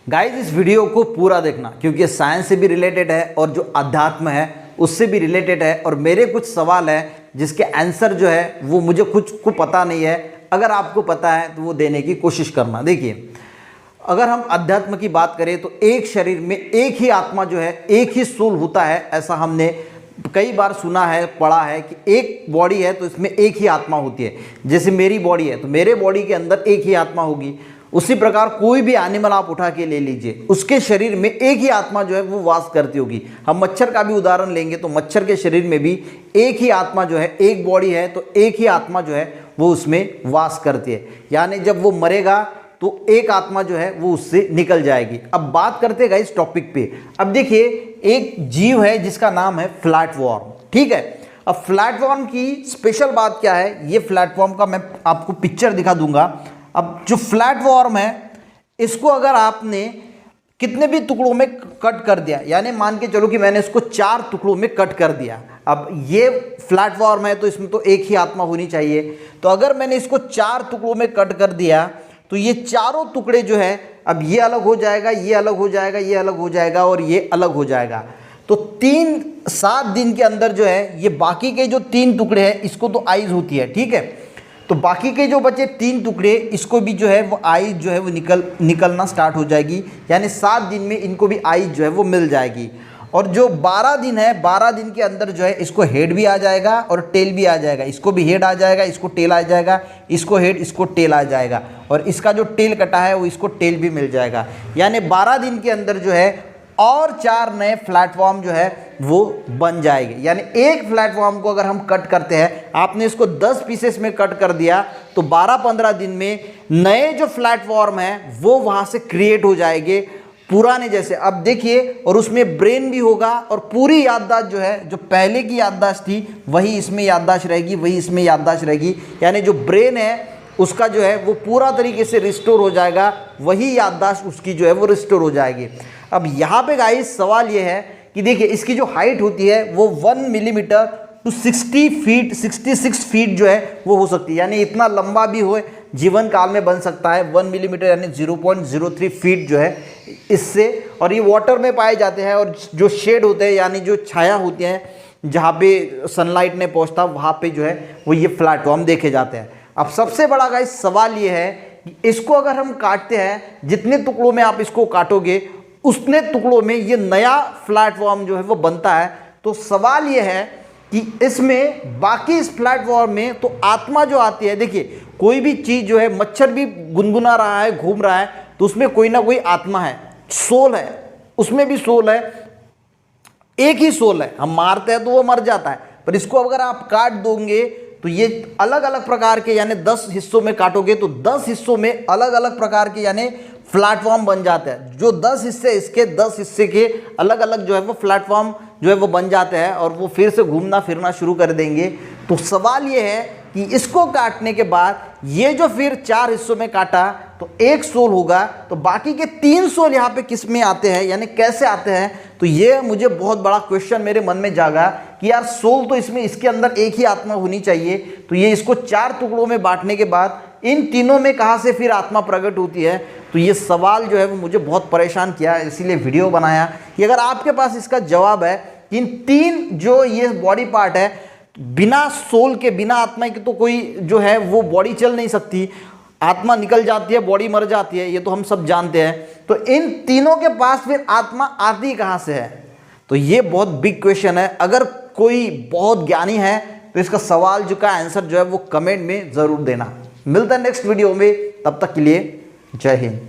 Guys इस video को पूरा देखना क्योंकि ये साइंस से भी रिलेटेड है और जो अध्यात्म है उससे भी रिलेटेड है और मेरे कुछ सवाल है जिसके आंसर जो है वो मुझे कुछ को पता नहीं है। अगर आपको पता है तो वो देने की कोशिश करना। देखिए, अगर हम अध्यात्म की बात करें तो एक शरीर में एक ही आत्मा जो है, एक ही सोल होता है, ऐसा हमने कई बार सुना है, पढ़ा है कि एक बॉडी है तो इसमें एक ही आत्मा होती है। जैसे मेरी बॉडी है तो मेरे बॉडी के अंदर एक ही आत्मा होगी। उसी प्रकार कोई भी एनिमल आप उठा के ले लीजिए, उसके शरीर में एक ही आत्मा जो है वो वास करती होगी। हम मच्छर का भी उदाहरण लेंगे तो मच्छर के शरीर में भी एक ही आत्मा जो है, एक बॉडी है तो एक ही आत्मा जो है वो उसमें वास करती है। यानी जब वो मरेगा तो एक आत्मा जो है वो उससे निकल जाएगी। अब बात करते हैं इस टॉपिक पे। अब देखिए, एक जीव है जिसका नाम है फ्लैटवर्म, ठीक है। अब फ्लैटवर्म की स्पेशल बात क्या है, ये फ्लैटवर्म का मैं आपको पिक्चर दिखा दूंगा। अब जो फ्लैटवर्म है इसको अगर आपने कितने भी टुकड़ों में कट कर दिया, यानी मान के चलो कि मैंने इसको 4 टुकड़ों में कट कर दिया। अब ये फ्लैटवर्म है तो इसमें तो एक ही आत्मा होनी चाहिए। तो अगर मैंने इसको 4 टुकड़ों में कट कर दिया तो ये चारों टुकड़े जो है, अब ये अलग हो जाएगा, ये अलग हो जाएगा, ये अलग हो जाएगा और ये अलग हो जाएगा। तो 7 दिन के अंदर जो है ये बाकी के जो 3 टुकड़े हैं इसको तो आइज होती है, ठीक है। तो बाकी के जो बचे 3 टुकड़े इसको भी जो है वो आइज जो है वो निकलना स्टार्ट हो जाएगी। यानी 7 दिन में इनको भी आइज जो है वो मिल जाएगी। और जो 12 दिन है, 12 दिन के अंदर जो है इसको हेड भी आ जाएगा और टेल भी आ जाएगा। इसको भी हेड आ जाएगा, इसको टेल आ जाएगा, इसको हेड, इसको टेल आ जाएगा और इसका जो टेल कटा है वो इसको टेल भी मिल जाएगा। यानी 12 दिन के अंदर जो है और 4 नए प्लेटफॉर्म जो है वो बन जाएंगे। यानी एक प्लेटफॉर्म को अगर हम कट करते हैं, आपने इसको 10 पीसेस में कट कर दिया तो 12-15 दिन में नए जो प्लेटफॉर्म हैं वो वहाँ से क्रिएट हो जाएंगे पुराने जैसे। अब देखिए, और उसमें ब्रेन भी होगा और पूरी याददाश्त जो है, जो पहले की याददाश्त थी वही इसमें याददाश्त रहेगी, वही इसमें याददाश्त रहेगी। यानी जो ब्रेन है उसका जो है वो पूरा तरीके से रिस्टोर हो जाएगा, वही याददाश्त उसकी जो है वो रिस्टोर हो जाएगी। अब यहाँ पे गाइस सवाल ये है कि देखिए, इसकी जो हाइट होती है वो 1 मिलीमीटर टू 60 फीट, 66 फीट जो है वो हो सकती है। यानी इतना लंबा भी हो जीवन काल में बन सकता है। 1 मिलीमीटर यानी 0.03 फीट जो है इससे। और ये वाटर में पाए जाते हैं और जो शेड होते हैं यानी जो छाया होती है जहाँ पे सनलाइट नहीं पहुँचता वहाँ पे जो है वो ये प्लेटफॉर्म देखे जाते हैं। अब सबसे बड़ा गाइस सवाल ये है कि इसको अगर हम काटते हैं, जितने टुकड़ों में आप इसको काटोगे उतने टुकड़ों में ये नया प्लेटफॉर्म जो है वो बनता है। तो सवाल ये है कि इसमें बाकी इस प्लेटफॉर्म में तो आत्मा जो आती है, देखिए कोई भी चीज़ जो है, मच्छर भी गुनगुना रहा है, घूम रहा है तो उसमें कोई ना कोई आत्मा है, सोल है, उसमें भी सोल है, एक ही सोल है। हम मारते हैं तो वो मर जाता है, पर इसको अगर आप काट दोगे तो ये अलग अलग प्रकार के, यानी 10 हिस्सों में काटोगे तो 10 हिस्सों में अलग अलग प्रकार के यानी प्लेटफॉर्म बन जाते हैं। जो 10 हिस्से इसके, 10 हिस्से के अलग अलग जो है वो प्लेटफॉर्म जो है वो बन जाते हैं और वो फिर से घूमना फिरना शुरू कर देंगे। तो सवाल ये है कि इसको काटने के बाद ये जो फिर 4 हिस्सों में काटा तो एक सोल होगा, तो बाकी के 3 सोल यहाँ पे किस में आते हैं, यानी कैसे आते हैं। तो ये मुझे बहुत बड़ा क्वेश्चन मेरे मन में जागा कि यार सोल तो इसमें, इसके अंदर एक ही आत्मा होनी चाहिए, तो ये इसको 4 टुकड़ों में बांटने के बाद इन तीनों में कहाँ से फिर आत्मा प्रकट होती है। तो ये सवाल जो है वो मुझे बहुत परेशान किया, इसीलिए वीडियो बनाया कि अगर आपके पास इसका जवाब है कि इन 3 जो ये बॉडी पार्ट है, बिना सोल के, बिना आत्मा के तो कोई जो है वो बॉडी चल नहीं सकती। आत्मा निकल जाती है, बॉडी मर जाती है, ये तो हम सब जानते हैं। तो इन तीनों के पास फिर आत्मा आती कहाँ से है, तो ये बहुत बिग क्वेश्चन है। अगर कोई बहुत ज्ञानी है तो इसका सवाल जो का आंसर जो है वो कमेंट में ज़रूर देना। मिलता है नेक्स्ट वीडियो में, तब तक के लिए जय हिंद।